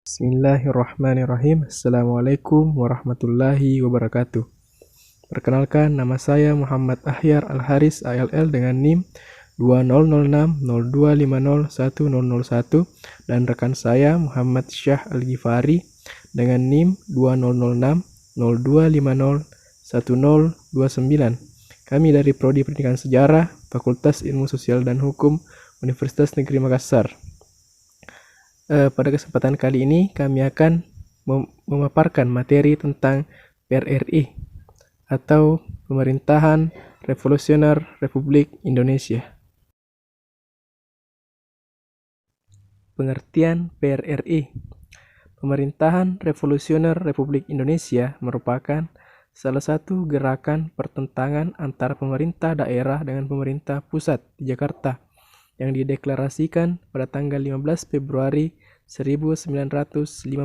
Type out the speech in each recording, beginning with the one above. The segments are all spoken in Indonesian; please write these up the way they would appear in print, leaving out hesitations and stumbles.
Bismillahirrahmanirrahim. Assalamualaikum warahmatullahi wabarakatuh. Perkenalkan, nama saya Muhammad Ahyar Al-Haris ALL dengan NIM 200602501001 dan rekan saya Muhammad Syah Al-Ghifari dengan NIM 200602501029. Kami dari Prodi Pendidikan Sejarah, Fakultas Ilmu Sosial dan Hukum, Universitas Negeri Makassar. Pada kesempatan kali ini kami akan memaparkan materi tentang PRRI atau Pemerintahan Revolusioner Republik Indonesia. Pengertian PRRI. Pemerintahan Revolusioner Republik Indonesia merupakan salah satu gerakan pertentangan antara pemerintah daerah dengan pemerintah pusat di Jakarta yang dideklarasikan pada tanggal 15 Februari 1958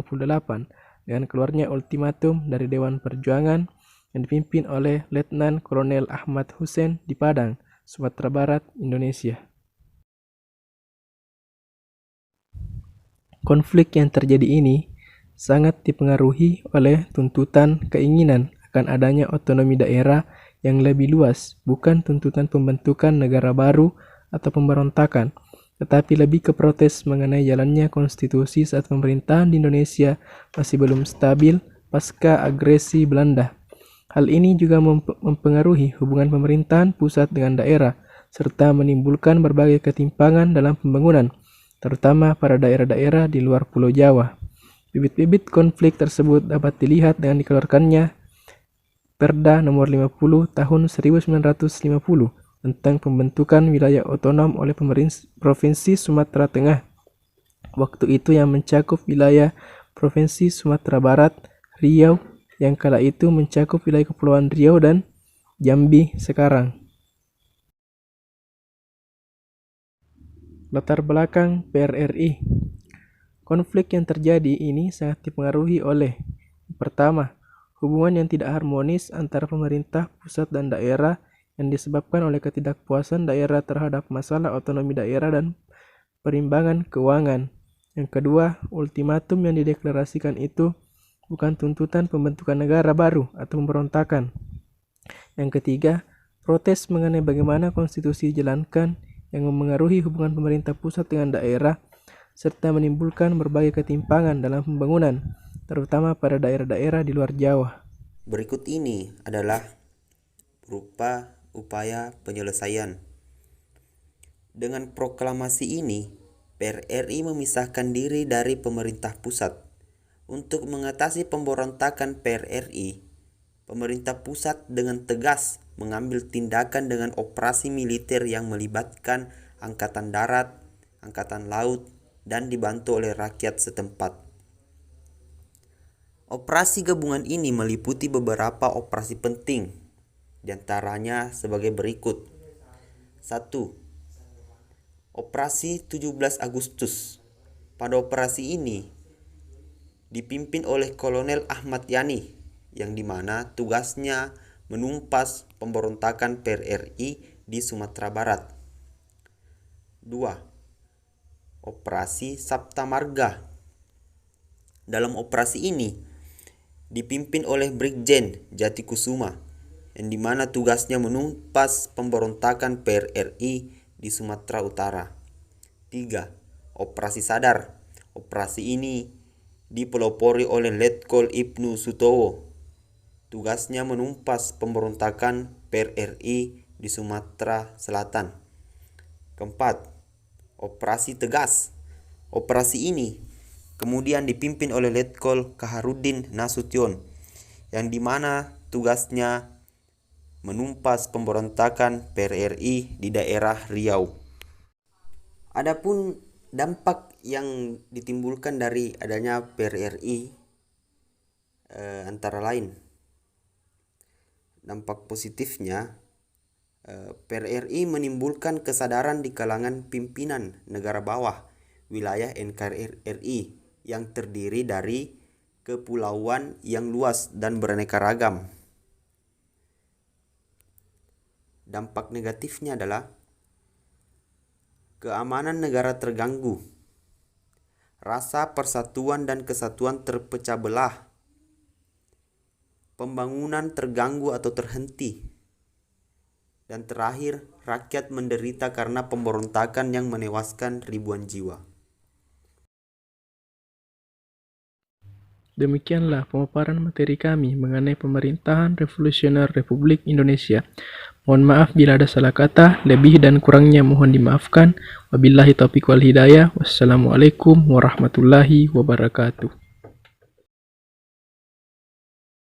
dengan keluarnya ultimatum dari Dewan Perjuangan yang dipimpin oleh Letnan Kolonel Ahmad Hussein di Padang, Sumatera Barat, Indonesia. Konflik yang terjadi ini sangat dipengaruhi oleh tuntutan keinginan akan adanya otonomi daerah yang lebih luas, bukan tuntutan pembentukan negara baru atau pemberontakan, tetapi lebih ke protes mengenai jalannya konstitusi saat pemerintahan di Indonesia masih belum stabil pasca agresi Belanda. Hal ini juga mempengaruhi hubungan pemerintahan pusat dengan daerah, serta menimbulkan berbagai ketimpangan dalam pembangunan, terutama pada daerah-daerah di luar Pulau Jawa. Bibit-bibit konflik tersebut dapat dilihat dengan dikeluarkannya Perda Nomor 50 Tahun 1950 tentang pembentukan wilayah otonom oleh Provinsi Sumatera Tengah. Waktu itu yang mencakup wilayah Provinsi Sumatera Barat, Riau, yang kala itu mencakup wilayah Kepulauan Riau dan Jambi sekarang. Latar belakang PRRI. Konflik yang terjadi ini sangat dipengaruhi oleh: pertama, hubungan yang tidak harmonis antara pemerintah pusat dan daerah yang disebabkan oleh ketidakpuasan daerah terhadap masalah otonomi daerah dan perimbangan keuangan. Yang kedua, ultimatum yang dideklarasikan itu bukan tuntutan pembentukan negara baru atau pemberontakan. Yang ketiga, protes mengenai bagaimana konstitusi dijalankan yang memengaruhi hubungan pemerintah pusat dengan daerah serta menimbulkan berbagai ketimpangan dalam pembangunan, terutama pada daerah-daerah di luar Jawa. Berikut ini adalah berupa upaya penyelesaian. Dengan proklamasi ini, PRRI memisahkan diri dari pemerintah pusat. Untuk mengatasi pemberontakan PRRI, pemerintah pusat dengan tegas mengambil tindakan dengan operasi militer yang melibatkan angkatan darat, angkatan laut, dan dibantu oleh rakyat setempat. Operasi gabungan ini meliputi beberapa operasi penting, diantaranya sebagai berikut. 1. Operasi 17 Agustus. Pada operasi ini dipimpin oleh Kolonel Ahmad Yani, yang dimana tugasnya menumpas pemberontakan PRRI di Sumatera Barat. 2. Operasi Sabta Marga. Dalam operasi ini dipimpin oleh Brigjen Jatikusuma, yang dimana tugasnya menumpas pemberontakan PRRI di Sumatera Utara. 3. Operasi Sadar. Operasi ini dipelopori oleh Letkol Ibnu Sutowo. Tugasnya menumpas pemberontakan PRRI di Sumatera Selatan. 4. Operasi Tegas. Operasi ini kemudian dipimpin oleh Letkol Kaharudin Nasution, yang dimana tugasnya menumpas pemberontakan PRRI di daerah Riau. Adapun dampak yang ditimbulkan dari adanya PRRI antara lain, dampak positifnya, PRRI menimbulkan kesadaran di kalangan pimpinan negara bawah wilayah NKRI yang terdiri dari kepulauan yang luas dan beraneka ragam. Dampak negatifnya adalah keamanan negara terganggu. rasa persatuan dan kesatuan terpecah belah, pembangunan terganggu atau terhenti, dan terakhir, rakyat menderita karena pemberontakan yang menewaskan ribuan jiwa. Demikianlah pemaparan materi kami mengenai pemerintahan revolusioner Republik Indonesia. Mohon maaf bila ada salah kata, lebih dan kurangnya mohon dimaafkan. Wabillahi taufiq wal hidayah. Wassalamualaikum warahmatullahi wabarakatuh.